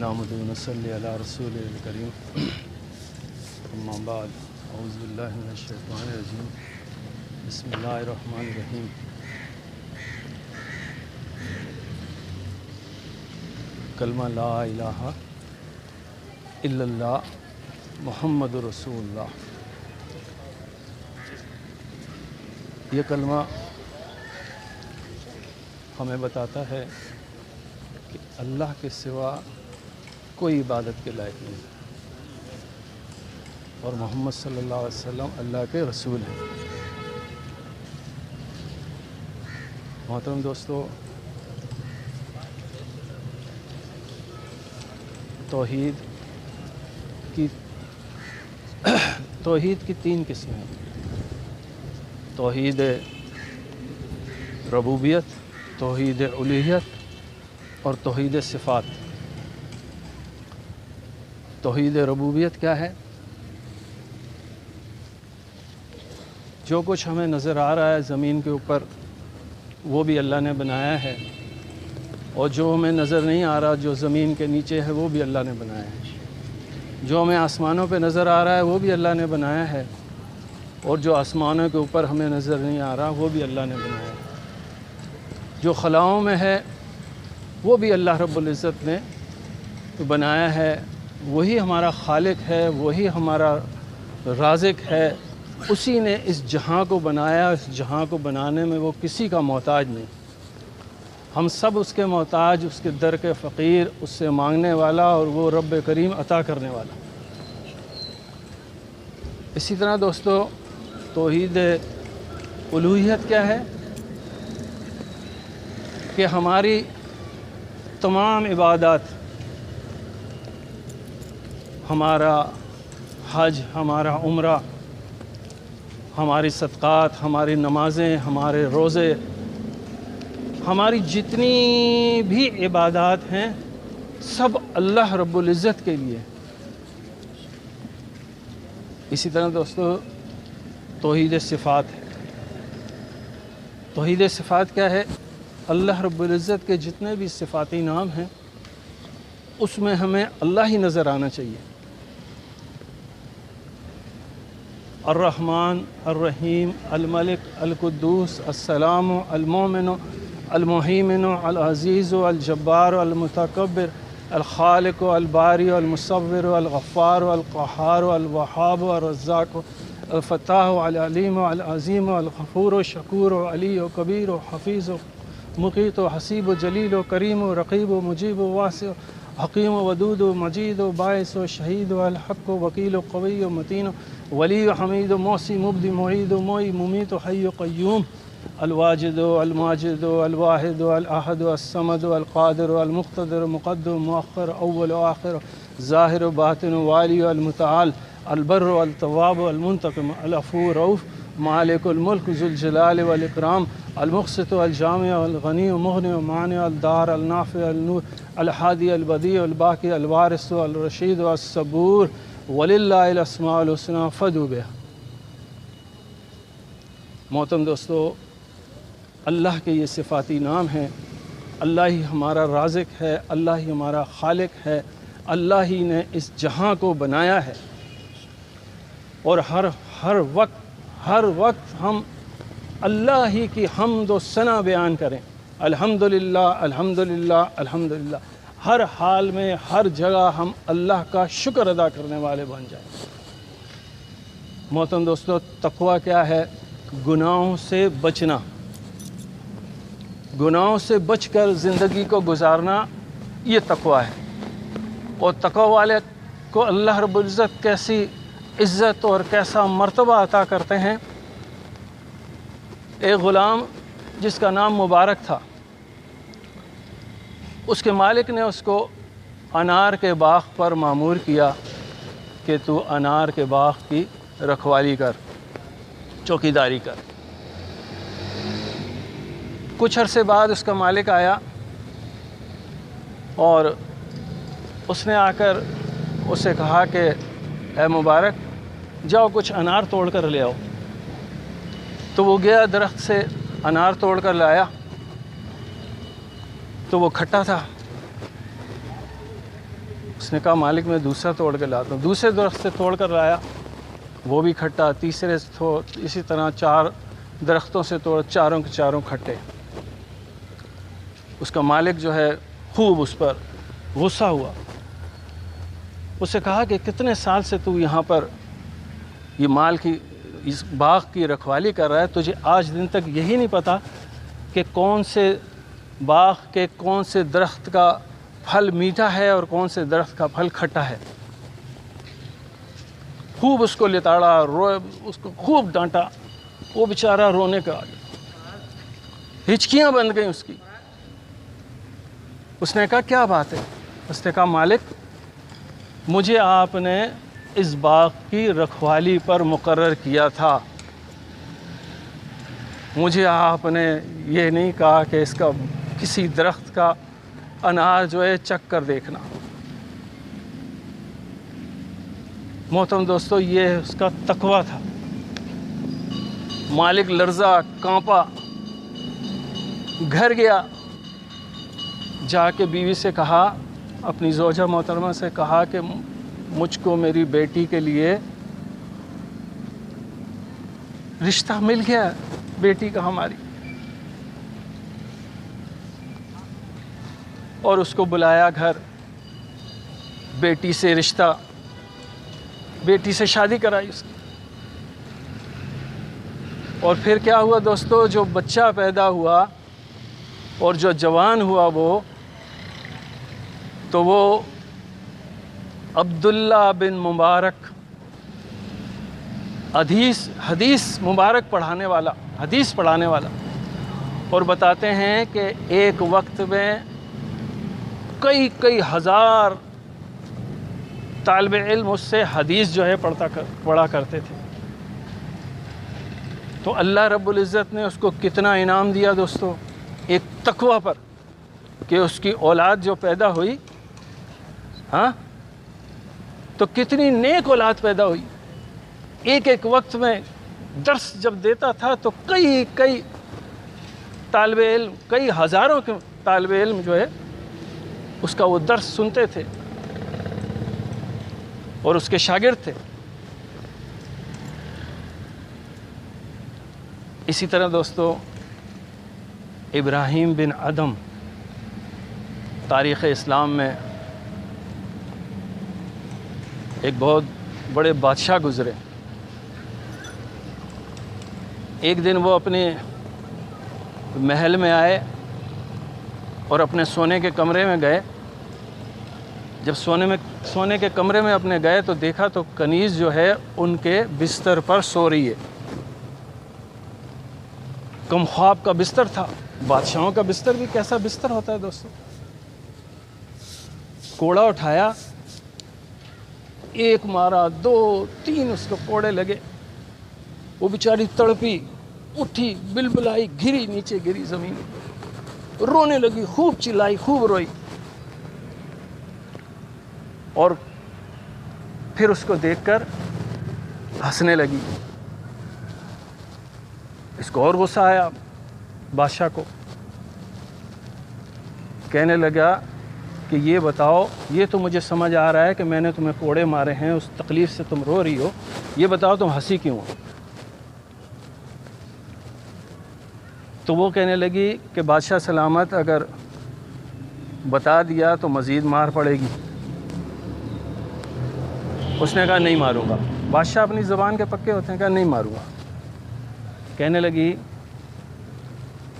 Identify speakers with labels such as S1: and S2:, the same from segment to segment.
S1: نحمدہ و نصلی علی رسول الکریم اما بعد اعوذ باللہ من الشیطان الرجیم بسم اللہ الرحمن الرحیم کلمہ لا الہ الا اللہ محمد رسول اللہ۔ یہ کلمہ ہمیں بتاتا ہے کہ اللہ کے سوا کوئی عبادت کے لائق نہیں اور محمد صلی اللہ علیہ وسلم اللہ کے رسول ہیں۔ محترم دوستو، توحید کی تین قسمیں ہیں: توحید ربوبیت، توحید الوہیت اور توحید صفات۔ توحید ربوبیت کیا ہے؟ جو کچھ ہمیں نظر آ رہا ہے زمین کے اوپر وہ بھی اللہ نے بنایا ہے، اور جو ہمیں نظر نہیں آ رہا جو زمین کے نیچے ہے وہ بھی اللہ نے بنایا ہے۔ جو ہمیں آسمانوں پہ نظر آ رہا ہے وہ بھی اللہ نے بنایا ہے، اور جو آسمانوں کے اوپر ہمیں نظر نہیں آ رہا وہ بھی اللہ نے بنایا ہے۔ جو خلاؤں میں ہے وہ بھی اللہ رب العزت نے بنایا ہے۔ وہی ہمارا خالق ہے، وہی ہمارا رازق ہے۔ اسی نے اس جہاں کو بنایا، اس جہاں کو بنانے میں وہ کسی کا محتاج نہیں۔ ہم سب اس کے محتاج، اس کے در کے فقیر، اس سے مانگنے والا، اور وہ رب کریم عطا کرنے والا۔ اسی طرح دوستو، توحید الوہیت کیا ہے؟ کہ ہماری تمام عبادات، ہمارا حج، ہمارا عمرہ، ہماری صدقات، ہماری نمازیں، ہمارے روزے، ہماری جتنی بھی عبادات ہیں سب اللہ رب العزت کے لیے۔ اسی طرح دوستو، توحید صفات ہے۔ توحید صفات کیا ہے؟ اللہ رب العزت کے جتنے بھی صفاتی نام ہیں اس میں ہمیں اللہ ہی نظر آنا چاہیے۔ الرحمن، الرحیم، الملک، القدوس، السلام، المومن، المہیمن، العزیز، الجبار، المتکبر، الخالق، الباری، المصور، الغفار، القہار، الوہاب، الرزاق، الفتاح، العلیم، العظیم، الغفور، الشکور، علی، کبیر، حفیظ، مقیت، حسیب، جلیل، کریم، رقیب، مجیب، واسع، حکیم، ودود، مجید، باعث، شہید، الحق، وکیل، قوی، متین، ولی، حمید، موسی، مبدی، معید، موئی، ممیت، حی، قیوم، الواجد، الماجد، الواحد، الاحد، الصمد، القادر، المقتدر، مقدم، مؤخر، اول، آخر، ظاہر، باطن، والی، المتعال، البر، التواب، المنتقم، العفو، رؤوف، مالک الملک، ذو الجلال والاکرام، المقسط، الجامع، الغنی، مغنی، مانع، الدار، النافع، النور، الحادی، البدیع، الباقی، الوارث، الرشید، الصبور، وللہ الاسماء الحسنی فادعوا بہا۔ محترم دوستو، اللہ کے یہ صفاتی نام ہیں۔ اللہ ہی ہمارا رازق ہے، اللہ ہی ہمارا خالق ہے، اللہ ہی نے اس جہاں کو بنایا ہے، اور ہر وقت ہم اللہ ہی کی حمد و ثنا بیان کریں۔ الحمدللہ، الحمدللہ، الحمدللہ۔ ہر حال میں، ہر جگہ ہم اللہ کا شکر ادا کرنے والے بن جائیں۔ محترم دوستو، تقویٰ کیا ہے؟ گناہوں سے بچنا، گناہوں سے بچ کر زندگی کو گزارنا، یہ تقویٰ ہے۔ اور تقویٰ والے کو اللہ رب العزت کیسی عزت اور کیسا مرتبہ عطا کرتے ہیں۔ ایک غلام جس کا نام مبارک تھا، اس کے مالک نے اس کو انار کے باغ پر مامور کیا کہ تو انار کے باغ کی رکھوالی کر، چوکیداری کر۔ کچھ عرصے بعد اس کا مالک آیا اور اس نے آ کر اسے کہا کہ اے مبارک، جاؤ کچھ انار توڑ کر لے آؤ۔ تو وہ گیا، درخت سے انار توڑ کر لایا تو وہ کھٹا تھا۔ اس نے کہا مالک میں دوسرا توڑ کے لاتا ہوں. دوسرے درخت سے توڑ کر لایا، وہ بھی کھٹا. تیسرے سے اسی طرح 4 درختوں سے توڑ، چاروں کے چاروں کھٹے. اس کا مالک جو ہے خوب اس پر غصہ ہوا. اسے کہا کہ کتنے سال سے تو یہاں پر یہ مال کی اس باغ کی رکھوالی کر رہا ہے، تجھے آج دن تک یہی نہیں پتا کہ کون سے باغ کے کون سے درخت کا پھل میٹھا ہے اور کون سے درخت کا پھل کھٹا ہے. خوب اس کو لتاڑا، روئے، اس کو خوب ڈانٹا. وہ بیچارہ رونے کا آ گیا، ہچکیاں بند گئیں اس کی. اس نے کہا کیا بات ہے؟ اس نے کہا مالک مجھے آپ نے اس باغ کی رکھوالی پر مقرر کیا تھا، مجھے آپ نے یہ نہیں کہا کہ اس کا کسی درخت کا انار جو ہے چکھ کر دیکھنا. محترم دوستو، یہ اس کا تقویٰ تھا. مالک لرزا، کانپا، گھر گیا، جا کے بیوی سے کہا، اپنی زوجہ محترمہ سے کہا کہ مجھ کو میری بیٹی کے لیے رشتہ مل گیا بیٹی کا ہماری. اور اس کو بلایا گھر، بیٹی سے رشتہ، بیٹی سے شادی کرائی اس کی. اور پھر کیا ہوا دوستو؟ جو بچہ پیدا ہوا اور جو جوان ہوا تو وہ عبداللہ بن مبارک، حدیث مبارک پڑھانے والا، حدیث پڑھانے والا. اور بتاتے ہیں کہ ایک وقت میں کئی ہزار طالب علم اس سے حدیث جو ہے پڑھا کرتے تھے. تو اللہ رب العزت نے اس کو کتنا انعام دیا دوستو، ایک تقویٰ پر، کہ اس کی اولاد جو پیدا ہوئی، ہاں، تو کتنی نیک اولاد پیدا ہوئی. ایک وقت میں درس جب دیتا تھا تو کئی طالب علم، کئی ہزاروں کے طالب علم جو ہے اس کا وہ درس سنتے تھے اور اس کے شاگرد تھے. اسی طرح دوستو ابراہیم بن ادم تاریخ اسلام میں ایک بہت بڑے بادشاہ گزرے. ایک دن وہ اپنے محل میں آئے اور اپنے سونے کے کمرے میں گئے. جب سونے کے کمرے میں اپنے گئے تو دیکھا تو کنیز جو ہے ان کے بستر پر سو رہی ہے. کم خواب کا بستر تھا. بادشاہوں کا بستر بھی کیسا بستر ہوتا ہے دوستو. کوڑا اٹھایا، ایک مارا، 2 3 اس کو کوڑے لگے. وہ بیچاری تڑپی، اٹھی، بلبلائی، گری، نیچے گری زمین، رونے لگی، خوب چلائی، خوب روئی. اور پھر اس کو دیکھ کر ہنسنے لگی. اس کو اور غصہ آیا بادشاہ کو. کہنے لگا کہ یہ بتاؤ، یہ تو مجھے سمجھ آ رہا ہے کہ میں نے تمہیں کوڑے مارے ہیں، اس تکلیف سے تم رو رہی ہو، یہ بتاؤ تم ہنسی کیوں ہو؟ تو وہ کہنے لگی کہ بادشاہ سلامت، اگر بتا دیا تو مزید مار پڑے گی. اس نے کہا نہیں ماروں گا. بادشاہ اپنی زبان کے پکے ہوتے ہیں، کہا نہیں ماروں گا. کہنے لگی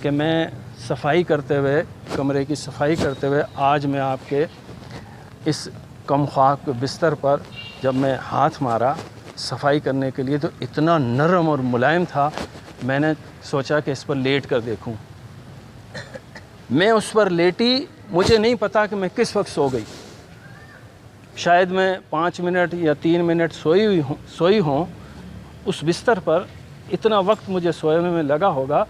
S1: کہ میں صفائی کرتے ہوئے، کمرے کی صفائی کرتے ہوئے، آج میں آپ کے اس کم خواب کے بستر پر جب میں ہاتھ مارا صفائی کرنے کے لیے تو اتنا نرم اور ملائم تھا، میں نے سوچا کہ اس پر لیٹ کر دیکھوں. میں اس پر لیٹی، مجھے نہیں پتا کہ میں کس وقت سو گئی. شاید میں 5 منٹ یا 3 منٹ سوئی ہوں اس بستر پر. اتنا وقت مجھے سوئے میں لگا ہوگا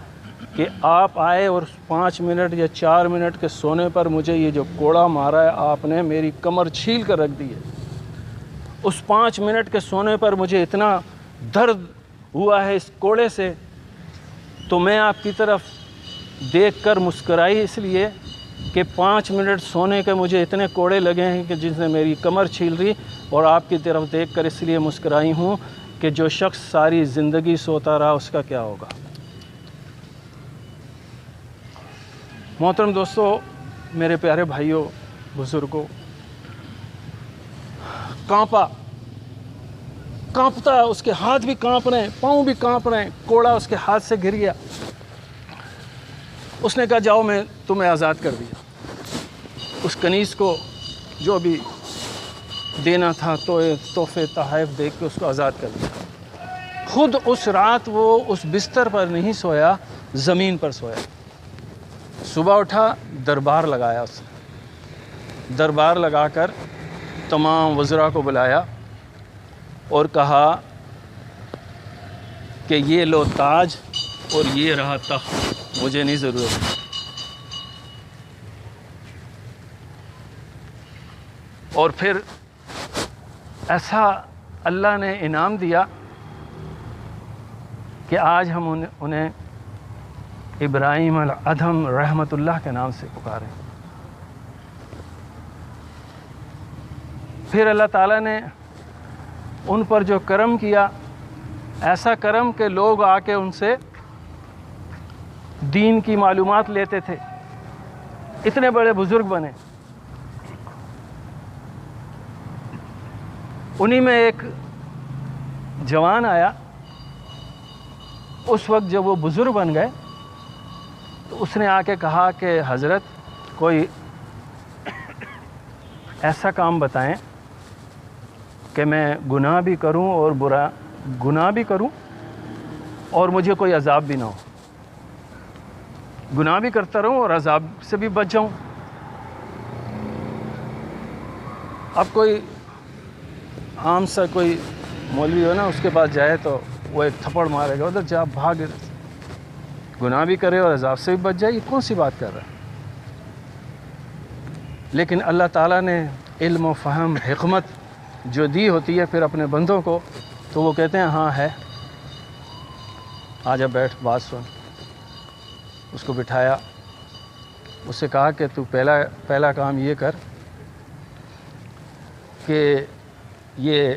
S1: کہ آپ آئے اور 5 منٹ یا 4 منٹ کے سونے پر مجھے یہ جو کوڑا مارا ہے آپ نے، میری کمر چھیل کر رکھ دی ہے. اس 5 منٹ کے سونے پر مجھے اتنا درد ہوا ہے اس کوڑے سے. تو میں آپ کی طرف دیکھ کر مسکرائی اس لیے کہ 5 منٹ سونے کے مجھے اتنے کوڑے لگے ہیں کہ جس نے میری کمر چھیل رہی، اور آپ کی طرف دیکھ کر اس لیے مسکرائی ہوں کہ جو شخص ساری زندگی سوتا رہا اس کا کیا ہوگا۔ محترم دوستو، میرے پیارے بھائیوں، بزرگوں، کانپتا ہے، اس کے ہاتھ بھی کانپ رہے ہیں، پاؤں بھی کانپ رہے ہیں، کوڑا اس کے ہاتھ سے گر گیا۔ اس نے کہا جاؤ میں تمہیں آزاد کر دیا۔ اس کنیز کو جو بھی دینا تھا تو تحفے تحائف دے کے اس کو آزاد کر دیا۔ خود اس رات وہ اس بستر پر نہیں سویا، زمین پر سویا۔ صبح اٹھا، دربار لگایا، اس نے دربار لگا کر تمام وزراء کو بلایا اور کہا کہ یہ لو تاج اور یہ رہا تخت، مجھے نہیں ضرورت۔ اور پھر ایسا اللہ نے انعام دیا کہ آج ہم انہیں ابراہیم الادھم رحمۃ اللہ کے نام سے پکاریں۔ پھر اللہ تعالیٰ نے ان پر جو کرم کیا، ایسا کرم کہ لوگ آ کے ان سے دین کی معلومات لیتے تھے، اتنے بڑے بزرگ بنے۔ انہی میں ایک جوان آیا، اس وقت جب وہ بزرگ بن گئے تو اس نے آ کے کہا کہ حضرت کوئی ایسا کام بتائیں کہ میں گناہ بھی کروں اور گناہ بھی کروں اور مجھے کوئی عذاب بھی نہ ہو، گناہ بھی کرتا رہوں اور عذاب سے بھی بچ جاؤں۔ اب کوئی عام سا کوئی مولوی ہو نا، اس کے پاس جائے تو وہ ایک تھپڑ مارے گا، ادھر جا بھاگ، گناہ بھی کرے اور عذاب سے بھی بچ جائے، یہ کون سی بات کر رہا ہے؟ لیکن اللہ تعالیٰ نے علم و فہم، حکمت جو دی ہوتی ہے پھر اپنے بندوں کو، تو وہ کہتے ہیں ہاں ہے، آجا بیٹھ بات سن۔ اس کو بٹھایا، اس سے کہا کہ تو پہلا کام یہ کر کہ یہ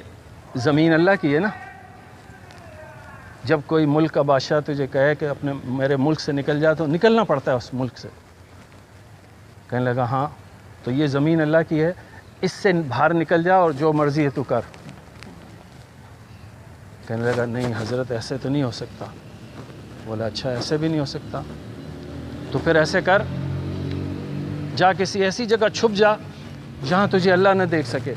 S1: زمین اللہ کی ہے نا، جب کوئی ملک کا بادشاہ تجھے کہے کہ میرے ملک سے نکل جا تو نکلنا پڑتا ہے اس ملک سے۔ کہنے لگا ہاں، تو یہ زمین اللہ کی ہے، اس سے باہر نکل جا اور جو مرضی ہے تو کر۔ کہنے لگا نہیں حضرت ایسے تو نہیں ہو سکتا۔ بولا اچھا ایسے بھی نہیں ہو سکتا، تو پھر ایسے کر، جا کسی ایسی جگہ چھپ جا جہاں تجھے اللہ نہ دیکھ سکے۔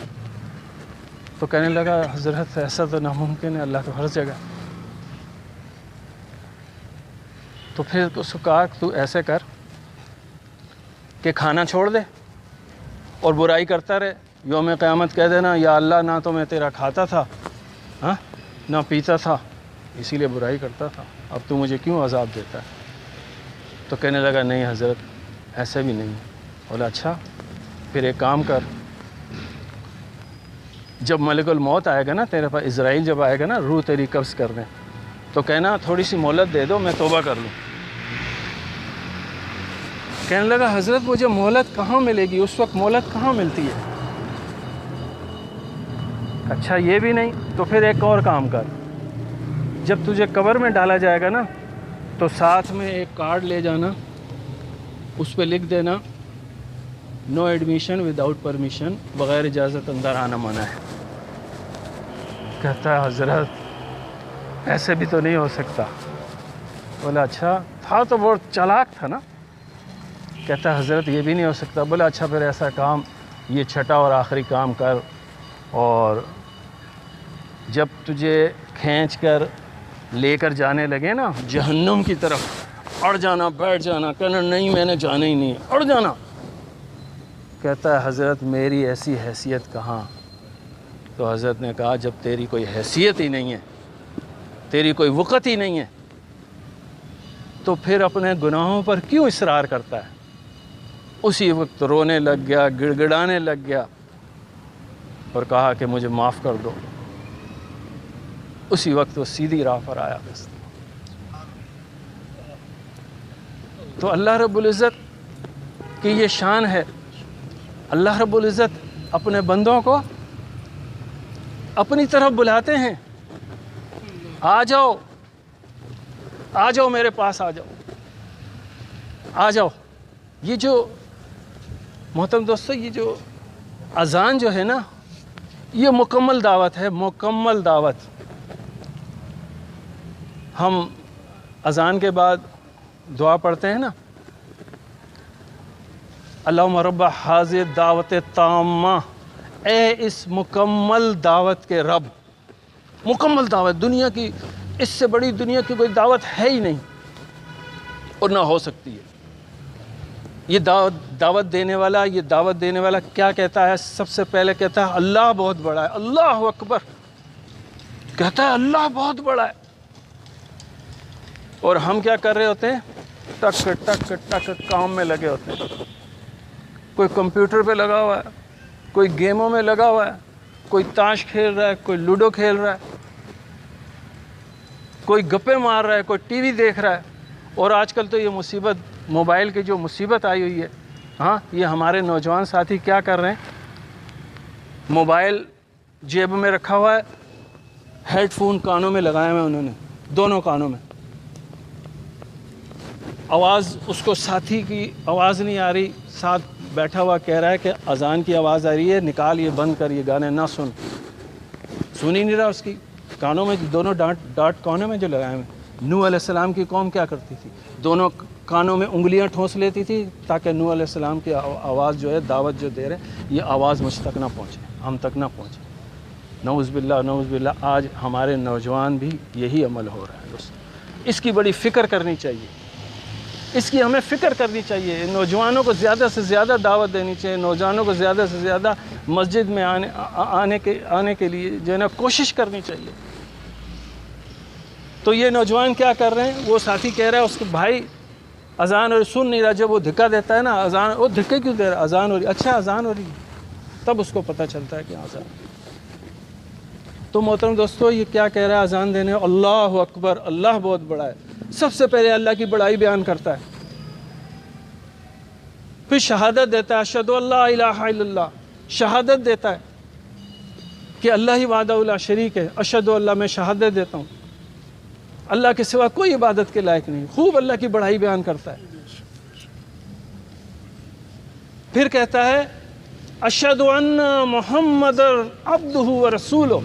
S1: تو کہنے لگا حضرت ایسا تو ناممکن ہے، اللہ تو ہر جگہ۔ تو پھر اس کو کہا تو ایسے کر کہ کھانا چھوڑ دے اور برائی کرتا رہے، یوم قیامت کہہ دینا یا اللہ نہ تو میں تیرا کھاتا تھا ہاں نہ پیتا تھا، اسی لیے برائی کرتا تھا، اب تو مجھے کیوں عذاب دیتا ہے؟ تو کہنے لگا نہیں حضرت ایسے بھی نہیں۔ بولا اچھا پھر ایک کام کر، جب ملک الموت آئے گا نا تیرے پاس، اسرائیل جب آئے گا نا روح تیری قبض کرنے، تو کہنا تھوڑی سی مہلت دے دو میں توبہ کر لوں۔ کہنے لگا حضرت مجھے مہلت کہاں ملے گی، اس وقت مہلت کہاں ملتی ہے؟ اچھا یہ بھی نہیں، تو پھر ایک اور کام کر، جب تجھے قبر میں ڈالا جائے گا نا تو ساتھ میں ایک کارڈ لے جانا، اس پہ لکھ دینا نو ایڈمیشن وداؤٹ پرمیشن، بغیر اجازت اندر آنا منع ہے۔ کہتا ہے حضرت ایسے بھی تو نہیں ہو سکتا۔ بولا اچھا، تھا تو بہت چالاک تھا نا۔ کہتا ہے حضرت یہ بھی نہیں ہو سکتا۔ بولا اچھا پھر ایسا کام، یہ چھٹا اور آخری کام کر، اور جب تجھے کھینچ کر لے کر جانے لگے نا جہنم کی طرف، اڑ جانا، بیٹھ جانا، کہنا نہیں میں نے جانا ہی نہیں، اڑ جانا۔ کہتا ہے حضرت میری ایسی حیثیت کہاں؟ تو حضرت نے کہا جب تیری کوئی حیثیت ہی نہیں ہے، تیری کوئی وقت ہی نہیں ہے، تو پھر اپنے گناہوں پر کیوں اصرار کرتا ہے؟ اسی وقت رونے لگ گیا، گڑ گڑانے لگ گیا اور کہا کہ مجھے معاف کر دو۔ اسی وقت وہ سیدھی راہ پر آیا۔ بس تو اللہ رب العزت کہ یہ شان ہے. اللہ رب العزت اپنے بندوں کو اپنی طرف بلاتے ہیں. آ جاؤ آ جاؤ میرے پاس آ جاؤ آ جاؤ. یہ جو محترم دوستو یہ جو اذان جو ہے نا یہ مکمل دعوت ہے, مکمل دعوت. ہم اذان کے بعد دعا پڑھتے ہیں نا, اللہم رب حاضر دعوت تامہ, اے اس مکمل دعوت کے رب. مکمل دعوت, دنیا کی اس سے بڑی دنیا کی کوئی دعوت ہے ہی نہیں اور نہ ہو سکتی ہے. یہ دعوت دینے والا کیا کہتا ہے؟ سب سے پہلے کہتا ہے اللہ بہت بڑا ہے, اللہ اکبر کہتا ہے, اللہ بہت بڑا ہے. اور ہم کیا کر رہے ہوتے ہیں؟ ٹک ٹک ٹک کام میں لگے ہوتے ہیں. کوئی کمپیوٹر پہ لگا ہوا ہے, کوئی گیموں میں لگا ہوا ہے, کوئی تاش کھیل رہا ہے, کوئی لوڈو کھیل رہا ہے, کوئی گپے مار رہا ہے, کوئی ٹی وی دیکھ رہا ہے. اور آج کل تو یہ مصیبت, موبائل کی جو مصیبت آئی ہوئی ہے, ہاں یہ ہمارے نوجوان ساتھی کیا کر رہے ہیں؟ موبائل جیب میں رکھا ہوا ہے, ہیڈ فون کانوں میں لگائے ہوئے انہوں نے, دونوں کانوں میں. آواز اس کو ساتھی کی آواز نہیں آ رہی, ساتھ بیٹھا ہوا کہہ رہا ہے کہ اذان کی آواز آ رہی ہے, نکال یہ بند کر, یہ گانے نہ سن ہی نہیں رہا اس کی. کانوں میں دونوں ڈانٹ کانوں میں جو لگائے ہوئے. نوح علیہ السلام کی قوم کیا کرتی تھی؟ دونوں کانوں میں انگلیاں ٹھونس لیتی تھی تاکہ نوح علیہ السلام کی آواز جو ہے, دعوت جو دے رہے, یہ آواز مجھ تک نہ پہنچے, ہم تک نہ پہنچے. نعوذ باللہ نعوذ باللہ. آج ہمارے نوجوان بھی یہی عمل ہو رہا ہے دوست. اس کی بڑی فکر کرنی چاہیے, اس کی ہمیں فکر کرنی چاہیے. نوجوانوں کو زیادہ سے زیادہ دعوت دینی چاہیے, نوجوانوں کو زیادہ سے زیادہ مسجد میں آنے کے لیے جو ہے نا کوشش کرنی چاہیے. تو یہ نوجوان کیا کر رہے ہیں؟ وہ ساتھی کہہ رہا ہے اس کے بھائی اذان اور سن نہیں رہا. جب وہ دھکا دیتا ہے نا, اذان, وہ دھکے کیوں دے رہا ہے؟ اذان ہو رہی, اچھا اذان ہو رہی ہے, تب اس کو پتہ چلتا ہے کہ اذان. تو محترم دوستو یہ کیا کہہ رہا ہے اذان دینے؟ اللہ اکبر, اللہ بہت بڑا ہے. سب سے پہلے اللہ کی بڑائی بیان کرتا ہے, پھر شہادت دیتا ہے, اشہدو اللہ الہ الا اللہ, شہادت دیتا ہے کہ اللہ ہی وحدہ لا شریک ہے. اشہدو اللہ, میں شہادت دیتا ہوں اللہ کے سوا کوئی عبادت کے لائق نہیں. خوب اللہ کی بڑائی بیان کرتا ہے. پھر کہتا ہے اشہد ان محمد عبدہ ورسولہ,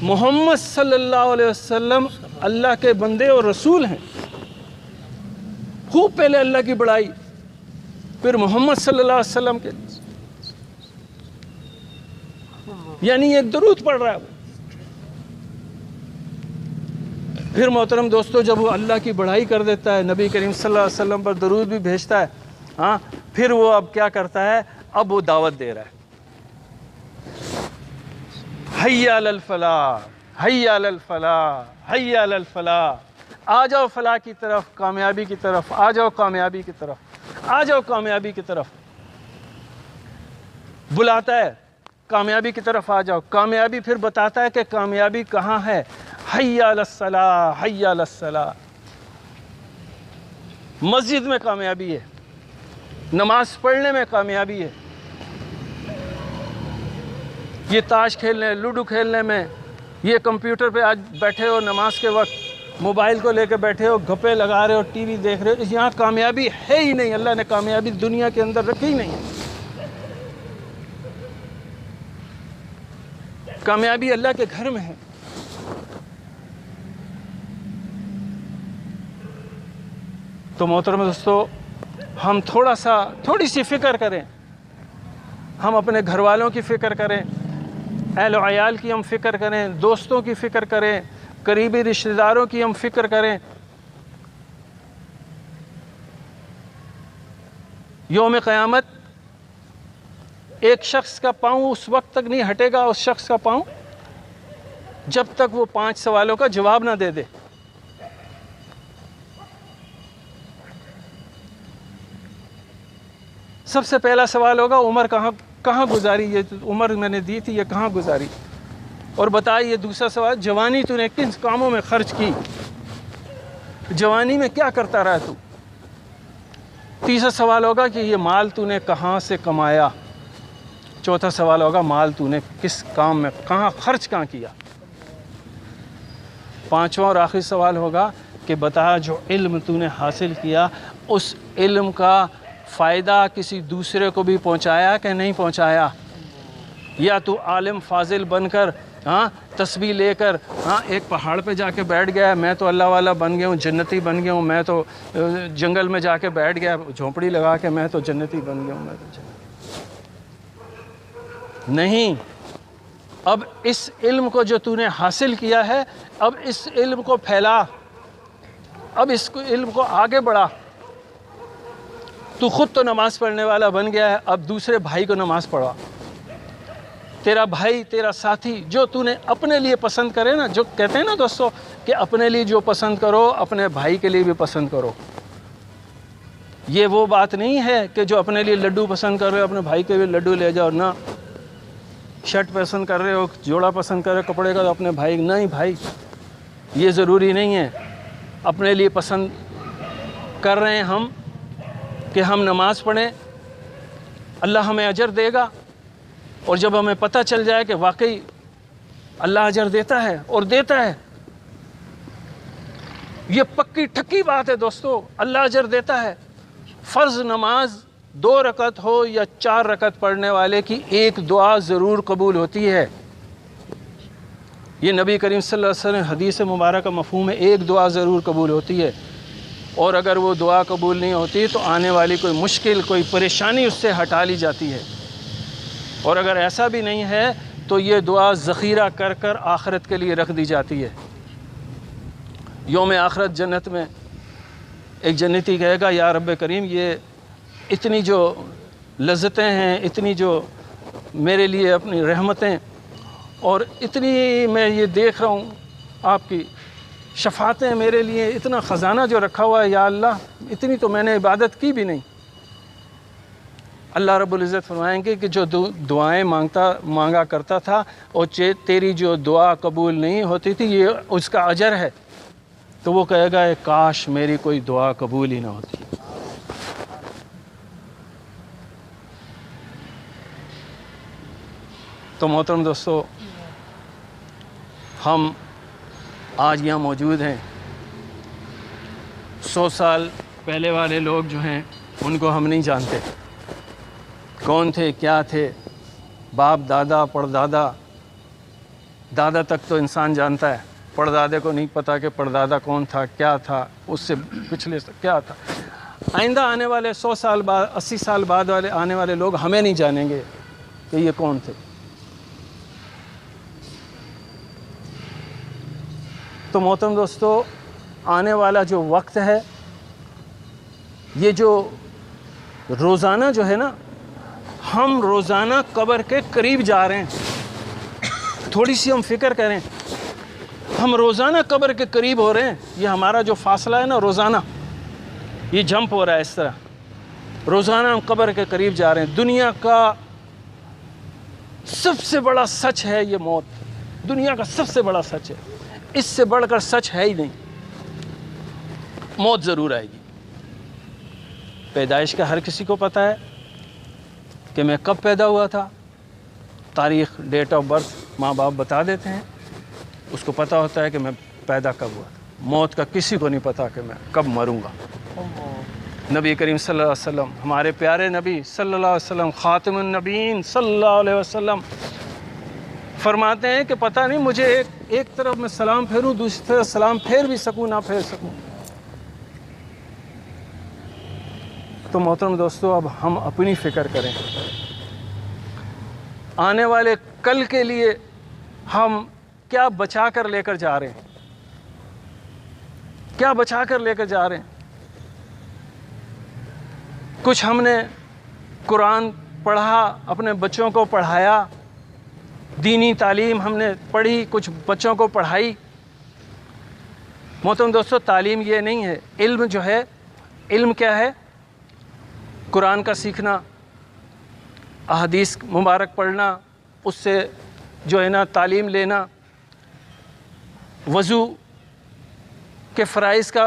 S1: محمد صلی اللہ علیہ وسلم اللہ کے بندے اور رسول ہیں. خوب پہلے اللہ کی بڑائی, پھر محمد صلی اللہ علیہ وسلم کے, یعنی ایک درود پڑھ رہا ہے. پھر محترم دوستو جب وہ اللہ کی بڑائی کر دیتا ہے, نبی کریم صلی اللہ علیہ وسلم پر درود بھی بھیجتا ہے, ہاں پھر وہ اب کیا کرتا ہے؟ اب وہ دعوت دے رہا ہے, حی علی الفلاح, حی علی الفلاح, حی علی الفلاح. آ جاؤ فلاح کی طرف, کامیابی کی طرف, آ جاؤ کامیابی کی طرف, آ جاؤ کامیابی کی طرف. بلاتا ہے کامیابی کی طرف آ جاؤ. کامیابی پھر بتاتا ہے کہ کامیابی کہاں ہے. حی علی الصلاح, حی علی الصلاح. مسجد میں کامیابی ہے, نماز پڑھنے میں کامیابی ہے, یہ تاش کھیلنے, لوڈو کھیلنے میں, یہ کمپیوٹر پہ آج بیٹھے ہو نماز کے وقت, موبائل کو لے کے بیٹھے ہو, گپے لگا رہے ہو, ٹی وی دیکھ رہے ہو, یہاں کامیابی ہے ہی نہیں. اللہ نے کامیابی دنیا کے اندر رکھی ہی نہیں ہے. کامیابی اللہ کے گھر میں ہے. تو محترم دوستو ہم تھوڑی سی فکر کریں, ہم اپنے گھر والوں کی فکر کریں, اہل و عیال کی ہم فکر کریں, دوستوں کی فکر کریں, قریبی رشتہ داروں کی ہم فکر کریں. یوم قیامت ایک شخص کا پاؤں اس وقت تک نہیں ہٹے گا, اس شخص کا پاؤں, جب تک وہ 5 سوالوں کا جواب نہ دے دے. سب سے پہلا سوال ہوگا عمر کہاں گزاری, یہ عمر میں نے دی تھی یہ کہاں گزاری. اور بتائیے دوسرا سوال, جوانی تو نے کن کاموں میں خرچ کی, جوانی میں کیا کرتا رہا تو. تیسرا سوال ہوگا کہ یہ مال تو نے کہاں سے کمایا. چوتھا سوال ہوگا مال تو نے کس کام میں کہاں خرچ کہاں کیا. پانچواں اور آخری سوال ہوگا کہ بتا جو علم تو نے حاصل کیا اس علم کا فائدہ کسی دوسرے کو بھی پہنچایا کہ نہیں پہنچایا. یا تو عالم فاضل بن کر تسبیح لے کر ایک پہاڑ پہ جا کے بیٹھ گیا, میں تو اللہ والا بن گیا ہوں, جنتی بن گیا ہوں, میں تو جنگل میں جا کے بیٹھ گیا جھونپڑی لگا کے میں تو جنتی بن گیا ہوں, میں تو نہیں. اب اس علم کو جو تو نے حاصل کیا ہے اب اس علم کو پھیلا, اب اس علم کو آگے بڑھا. تو خود تو نماز پڑھنے والا بن گیا ہے, اب دوسرے بھائی کو نماز پڑھا. تیرا بھائی تیرا ساتھی جو تو نے اپنے لیے پسند کرے نا, جو کہتے ہیں نا دوستو کہ اپنے لیے جو پسند کرو اپنے بھائی کے لیے بھی پسند کرو. یہ وہ بات نہیں ہے کہ جو اپنے لیے لڈو پسند کر رہے ہو اپنے بھائی کے لیے لڈو لے جاؤ. نہ شرٹ پسند کر رہے ہو, جوڑا پسند کر رہے ہو کپڑے کا تو اپنے بھائی, نہیں بھائی یہ ضروری نہیں ہے. اپنے لیے پسند کر رہے ہیں ہم کہ ہم نماز پڑھیں, اللہ ہمیں اجر دے گا. اور جب ہمیں پتہ چل جائے کہ واقعی اللہ اجر دیتا ہے اور دیتا ہے, یہ پکی ٹھکی بات ہے دوستو, اللہ اجر دیتا ہے. فرض نماز 2 رکعت ہو یا 4 رکعت پڑھنے والے کی ایک دعا ضرور قبول ہوتی ہے. یہ نبی کریم صلی اللہ علیہ وسلم حدیث مبارکہ مفہوم ہے, ایک دعا ضرور قبول ہوتی ہے. اور اگر وہ دعا قبول نہیں ہوتی تو آنے والی کوئی مشکل کوئی پریشانی اس سے ہٹا لی جاتی ہے. اور اگر ایسا بھی نہیں ہے تو یہ دعا ذخیرہ کر کر آخرت کے لیے رکھ دی جاتی ہے. یوم آخرت جنت میں ایک جنتی کہے گا یا رب کریم یہ اتنی جو لذتیں ہیں, اتنی جو میرے لیے اپنی رحمتیں اور اتنی میں یہ دیکھ رہا ہوں آپ کی شفاعتیں میرے لیے, اتنا خزانہ جو رکھا ہوا ہے یا اللہ, اتنی تو میں نے عبادت کی بھی نہیں. اللہ رب العزت فرمائیں گے کہ جو دعائیں مانگا کرتا تھا اور تیری جو دعا قبول نہیں ہوتی تھی یہ اس کا اجر ہے. تو وہ کہے گا کاش میری کوئی دعا قبول ہی نہ ہوتی. تو محترم دوستو, ہم آج یہاں موجود ہیں. 100 سال پہلے والے لوگ جو ہیں ان کو ہم نہیں جانتے کون تھے کیا تھے. باپ دادا پردادا, دادا تک تو انسان جانتا ہے, پردادے کو نہیں پتا کہ پردادا کون تھا کیا تھا, اس سے پچھلے سے کیا تھا. آئندہ آنے والے 100 سال بعد 80 سال بعد والے آنے والے لوگ ہمیں نہیں جانیں گے کہ یہ کون تھے. تو محترم دوستو, آنے والا جو وقت ہے یہ جو روزانہ جو ہے نا, ہم روزانہ قبر کے قریب جا رہے ہیں. تھوڑی سی ہم فکر کریں, ہم روزانہ قبر کے قریب ہو رہے ہیں. یہ ہمارا جو فاصلہ ہے نا روزانہ یہ جمپ ہو رہا ہے اس طرح. روزانہ ہم قبر کے قریب جا رہے ہیں. دنیا کا سب سے بڑا سچ ہے یہ موت, دنیا کا سب سے بڑا سچ ہے, اس سے بڑھ کر سچ ہے ہی نہیں. موت ضرور آئے گی. پیدائش کا ہر کسی کو پتہ ہے کہ میں کب پیدا ہوا تھا, تاریخ ڈیٹ آف برتھ ماں باپ بتا دیتے ہیں, اس کو پتہ ہوتا ہے کہ میں پیدا کب ہوا تھا. موت کا کسی کو نہیں پتا کہ میں کب مروں گا. نبی کریم صلی اللہ علیہ وسلم, ہمارے پیارے نبی صلی اللہ علیہ وسلم, خاتم النبیین صلی اللہ علیہ وسلم فرماتے ہیں کہ پتہ نہیں مجھے ایک طرف میں سلام پھیروں دوسری طرف سلام پھیر بھی سکوں نہ پھیر سکوں. تو محترم دوستو, اب ہم اپنی فکر کریں. آنے والے کل کے لیے ہم کیا بچا کر لے کر جا رہے ہیں, کیا بچا کر لے کر جا رہے ہیں. کچھ ہم نے قرآن پڑھا, اپنے بچوں کو پڑھایا, دینی تعلیم ہم نے پڑھی, کچھ بچوں کو پڑھائی. محترم دوستو, تعلیم یہ نہیں ہے. علم جو ہے, علم کیا ہے؟ قرآن کا سیکھنا, احادیث مبارک پڑھنا, اس سے جو ہے نا تعلیم لینا, وضو کے فرائض کا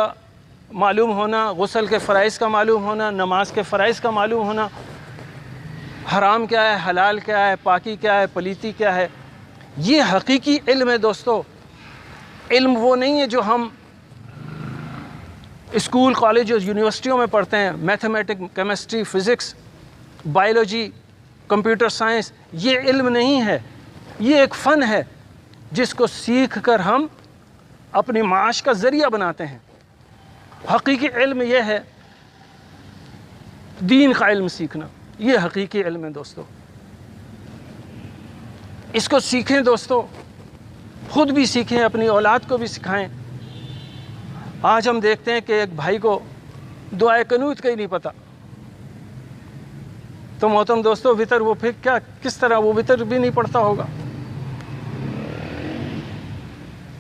S1: معلوم ہونا، غسل کے فرائض کا معلوم ہونا، نماز کے فرائض کا معلوم ہونا، حرام کیا ہے، حلال کیا ہے، پاکی کیا ہے، پلیتی کیا ہے، یہ حقیقی علم ہے دوستو۔ علم وہ نہیں ہے جو ہم اسکول، کالج اور یونیورسٹیوں میں پڑھتے ہیں، mathematic, chemistry, physics, biology, computer science, یہ علم نہیں ہے، یہ ایک فن ہے جس کو سیکھ کر ہم اپنی معاش کا ذریعہ بناتے ہیں۔ حقیقی علم یہ ہے دین کا علم سیکھنا، یہ حقیقی علم ہے دوستو۔ اس کو سیکھیں دوستو، خود بھی سیکھیں، اپنی اولاد کو بھی سکھائیں۔ آج ہم دیکھتے ہیں کہ ایک بھائی کو دعائے قنوت کا ہی نہیں پتہ، تو محترم دوستو وتر وہ پھر کیا، کس طرح وہ وتر بھی نہیں پڑھتا ہوگا۔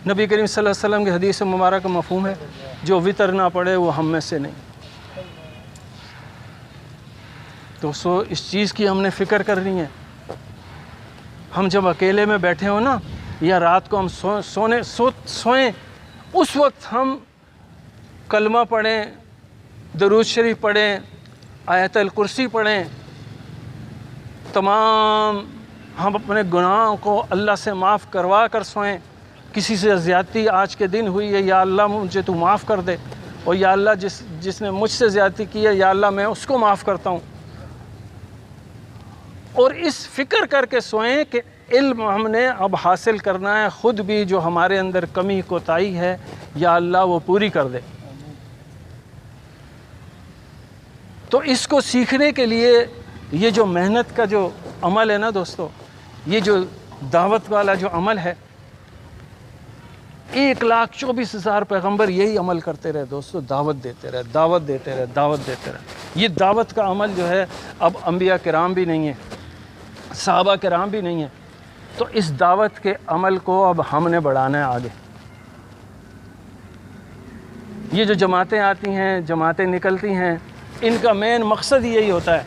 S1: نبی کریم صلی اللہ علیہ وسلم کی حدیث مبارک مفہوم ہے، جو وتر نہ پڑھے وہ ہم میں سے نہیں۔ تو اس چیز کی ہم نے فکر کرنی ہے۔ ہم جب اکیلے میں بیٹھے ہوں نا، یا رات کو ہم سوئیں، اس وقت ہم کلمہ پڑھیں، درود شریف پڑھیں، آیت الکرسی پڑھیں، تمام ہم اپنے گناہوں کو اللہ سے معاف کروا کر سوئیں۔ کسی سے زیادتی آج کے دن ہوئی ہے، یا اللہ مجھے تو معاف کر دے، اور یا اللہ جس نے مجھ سے زیادتی کی ہے، یا اللہ میں اس کو معاف کرتا ہوں۔ اور اس فکر کر کے سوئیں کہ علم ہم نے اب حاصل کرنا ہے، خود بھی جو ہمارے اندر کمی کوتاہی ہے یا اللہ وہ پوری کر دے۔ تو اس کو سیکھنے کے لیے یہ جو محنت کا جو عمل ہے نا دوستو، یہ جو دعوت والا جو عمل ہے، 1,24,000 پیغمبر یہی عمل کرتے رہے دوستو، دعوت دیتے رہے، دعوت دیتے رہے، دعوت دیتے رہے۔ یہ دعوت کا عمل جو ہے اب انبیاء کرام بھی نہیں ہیں، صحابہ کرام بھی نہیں ہیں، تو اس دعوت کے عمل کو اب ہم نے بڑھانا ہے آگے۔ یہ جو جماعتیں آتی ہیں، جماعتیں نکلتی ہیں، ان کا مین مقصد یہی ہوتا ہے،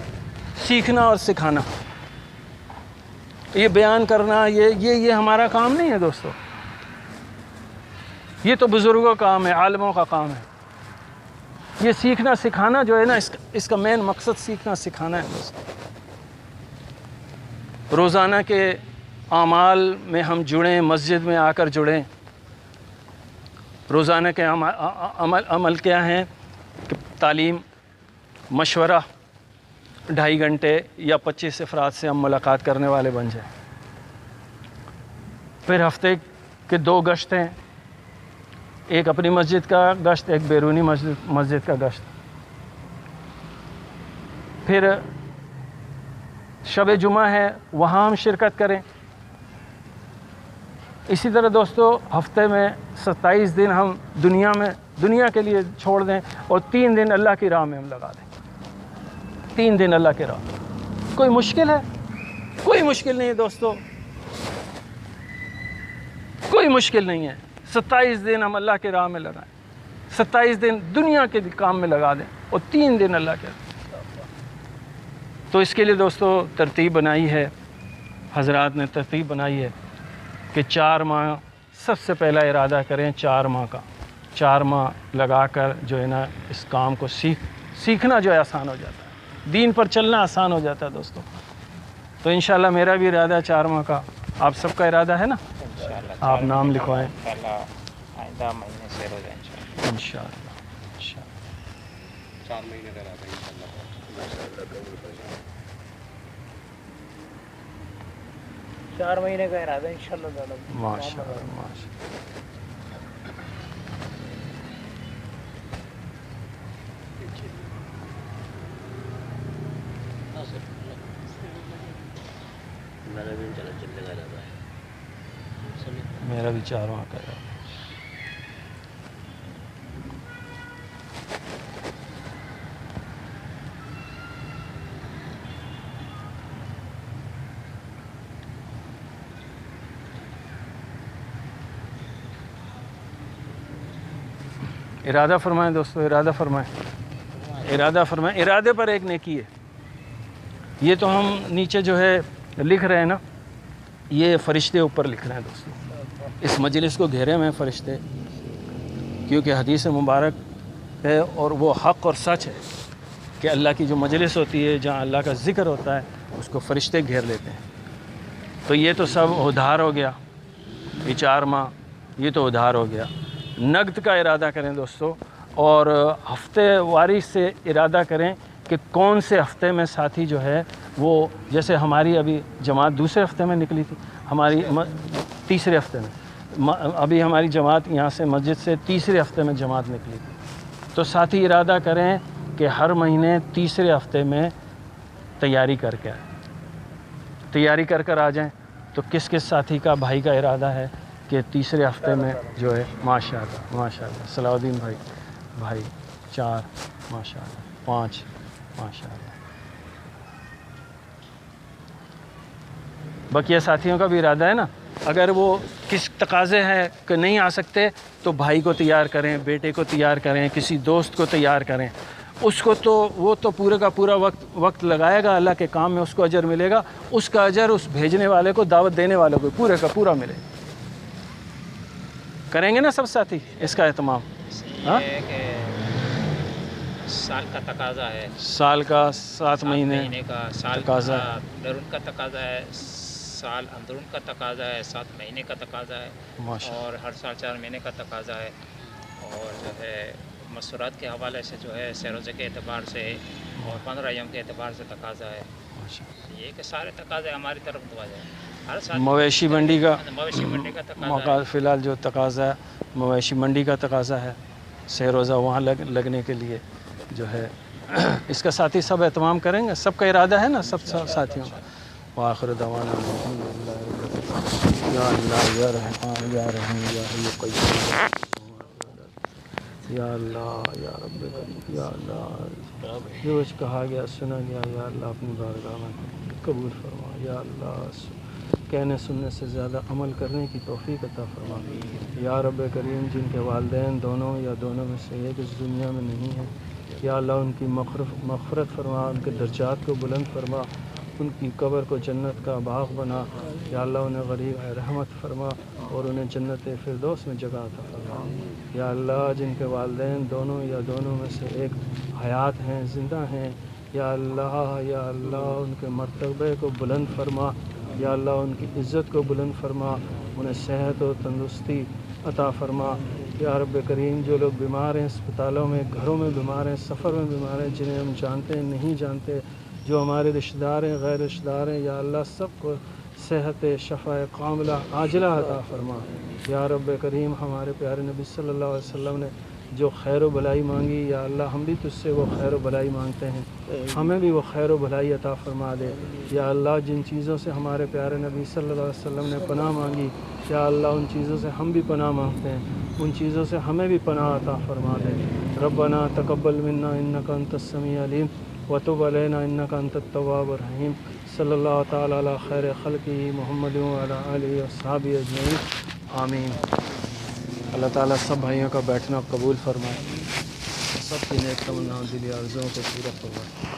S1: سیکھنا اور سکھانا۔ یہ بیان کرنا، یہ ہمارا کام نہیں ہے دوستو، یہ تو بزرگوں کا کام ہے، عالموں کا کام ہے۔ یہ سیکھنا سکھانا جو ہے نا، اس کا مین مقصد سیکھنا سکھانا ہے دوستو۔ روزانہ کے اعمال میں ہم جڑیں، مسجد میں آ کر جڑیں۔ روزانہ کے عمل کیا ہیں کہ تعلیم، مشورہ، 2.5 گھنٹے یا 25 افراد سے ہم ملاقات کرنے والے بن جائیں۔ پھر ہفتے کے 2 گشت ہیں، ایک اپنی مسجد کا گشت، ایک بیرونی مسجد کا گشت۔ پھر شب جمعہ ہے، وہاں ہم شرکت کریں۔ اسی طرح دوستو ہفتے میں 27 دن ہم دنیا کے لیے چھوڑ دیں، اور 3 دن اللہ کی راہ میں ہم لگا دیں۔ 3 دن اللہ کی راہ میں۔ کوئی مشکل ہے؟ کوئی مشکل نہیں ہے دوستو، کوئی مشکل نہیں ہے۔ 27 دن ہم اللہ کی راہ میں لگائیں، 27 دن دنیا کے کام میں لگا دیں، اور 3 دن اللہ کے راہ۔ تو اس کے لیے دوستو ترتیب بنائی ہے، حضرات نے ترتیب بنائی ہے کہ 4 ماہ سب سے پہلا ارادہ کریں، 4 ماہ کا، 4 ماہ لگا کر جو ہے نا اس کام کو سیکھنا جو ہے آسان ہو جاتا ہے، دین پر چلنا آسان ہو جاتا ہے دوستو۔ تو انشاءاللہ میرا بھی ارادہ ہے 4 ماہ کا، آپ سب کا ارادہ ہے نا؟ آپ نام لکھوائیں
S2: آئندہ مہینے سے ہو جائے
S1: انشاءاللہ۔
S2: 4 مہینے کا ارادہ انشاءاللہ۔ 4 مہینے کا ارادہ انشاءاللہ تعالی۔
S1: ماشاءاللہ ماشاءاللہ۔ میرا بھی 4 ماہ کا ارادہ۔ ارادہ فرمائیں دوستو، ارادہ فرمائیں، ارادہ فرمائیں۔ ارادے پر ایک نیکی ہے۔ یہ تو ہم نیچے جو ہے لکھ رہے ہیں نا، یہ فرشتے اوپر لکھ رہے ہیں دوستو، اس مجلس کو گھیرے میں فرشتے، کیونکہ حدیث مبارک ہے اور وہ حق اور سچ ہے کہ اللہ کی جو مجلس ہوتی ہے جہاں اللہ کا ذکر ہوتا ہے اس کو فرشتے گھیر لیتے ہیں. تو یہ تو سب ادھار ہو گیا، یہ 4 ماہ یہ تو ادھار ہو گیا. نقد کا ارادہ کریں دوستو، اور ہفتے واری سے ارادہ کریں کہ کون سے ہفتے میں ساتھی جو ہے وہ، جیسے ہماری ابھی جماعت دوسرے ہفتے میں نکلی تھی، ہماری تیسرے ہفتے میں، ابھی ہماری جماعت یہاں سے مسجد سے تیسرے ہفتے میں جماعت نکلی تھی. تو ساتھی ارادہ کریں کہ ہر مہینے تیسرے ہفتے میں تیاری کر کے آئیں، تیاری کر کر آ جائیں. تو کس کس ساتھی کا، بھائی کا ارادہ ہے کہ تیسرے ہفتے میں جو ہے ماشاء اللہ صلاح الدین بھائی 4 ماشاء اللہ 5 ماشاء اللہ. بقیہ ساتھیوں کا بھی ارادہ ہے نا، اگر وہ کس تقاضے ہیں کہ نہیں آ سکتے تو بھائی کو تیار کریں، بیٹے کو تیار کریں، کسی دوست کو تیار کریں. اس کو تو وہ تو پورے کا پورا وقت لگائے گا اللہ کے کام میں، اس کو اجر ملے گا. اس کا اجر اس بھیجنے والے کو، دعوت دینے والے کو پورے کا پورا ملے. کریں گے نا سب ساتھی اس کا اہتمام؟
S2: یہ ہے کہ سال کا تقاضا ہے،
S1: سال کا 7 مہینے
S2: کا، سال
S1: تقاضا
S2: کا بیرون کا تقاضا ہے، سال اندرون کا تقاضا ہے، 7 مہینے کا تقاضا ہے، اور ہر سال 4 مہینے کا تقاضا ہے. اور جو ہے مسورات کے حوالے سے جو ہے سہ روزے کے اعتبار سے اور 15 ایام کے اعتبار سے تقاضا ہے. یہ کہ سارے تقاضے ہماری طرف دعا جائے. ہر سال
S1: مویشی منڈی کا
S2: تقاضا ہے.
S1: فی الحال جو تقاضا ہے مویشی منڈی کا تقاضا ہے، سہ روزہ وہاں لگنے کے لیے جو ہے اس کا ساتھی سب اہتمام کریں گے. سب کا ارادہ ہے نا سب ساتھیوں کا. وآخر دعوانا الحمدللہ یا اللہ یا رحمان یا رحیم یا حی قیوم یا اللہ یا رب کریم یا اللہ. جو کچھ کہا گیا سنا گیا یا اللہ اپنی بارگاہ میں قبول فرما. یا اللہ کہنے سننے سے زیادہ عمل کرنے کی توفیق عطا فرما. یا رب کریم جن کے والدین دونوں یا دونوں میں سے ایک اس دنیا میں نہیں ہے، یا اللہ ان کی مغفرت فرما، ان کے درجات کو بلند فرما، ان کی قبر کو جنت کا باغ بنا. یا اللہ انہیں غریب رحمت فرما اور انہیں جنت فردوس میں جگہ عطا فرما. یا اللہ جن کے والدین دونوں یا دونوں میں سے ایک حیات ہیں، زندہ ہیں، یا اللہ ان کے مرتبے کو بلند فرما. یا اللہ ان کی عزت کو بلند فرما، انہیں صحت و تندرستی عطا فرما. یا رب کریم جو لوگ بیمار ہیں اسپتالوں میں، گھروں میں بیمار ہیں، سفر میں بیمار ہیں، جنہیں ہم جانتے ہیں نہیں جانتے، جو ہمارے رشتہ دار ہیں غیر رشتہ دار ہیں، یا اللہ سب کو صحت شفا کاملہ عاجلہ عطا فرما. یا رب کریم ہمارے پیارے نبی صلی اللہ علیہ وسلم نے جو خیر و بھلائی مانگی، یا اللہ ہم بھی تجھ سے وہ خیر و بھلائی مانگتے ہیں، ہمیں بھی وہ خیر و بھلائی عطا فرما دے. یا اللہ جن چیزوں سے ہمارے پیارے نبی صلی اللہ علیہ وسلم نے پناہ مانگی، یا اللہ ان چیزوں سے ہم بھی پناہ مانگتے ہیں، ان چیزوں سے ہمیں بھی پناہ عطا فرما دے. ربنا تقبل منا انک انت السمیع العلیم وتب علینا انک انت التواب الرحیم. صلی اللہ تعالی علی خیر خلقہ محمد وعلی آلہ وصحبہ اجمعین. آمین. اللہ تعالیٰ سب بھائیوں کا بیٹھنا قبول فرمائے، سب کی نیک تمنا دلی آرزوؤں کو پورا فرمائے.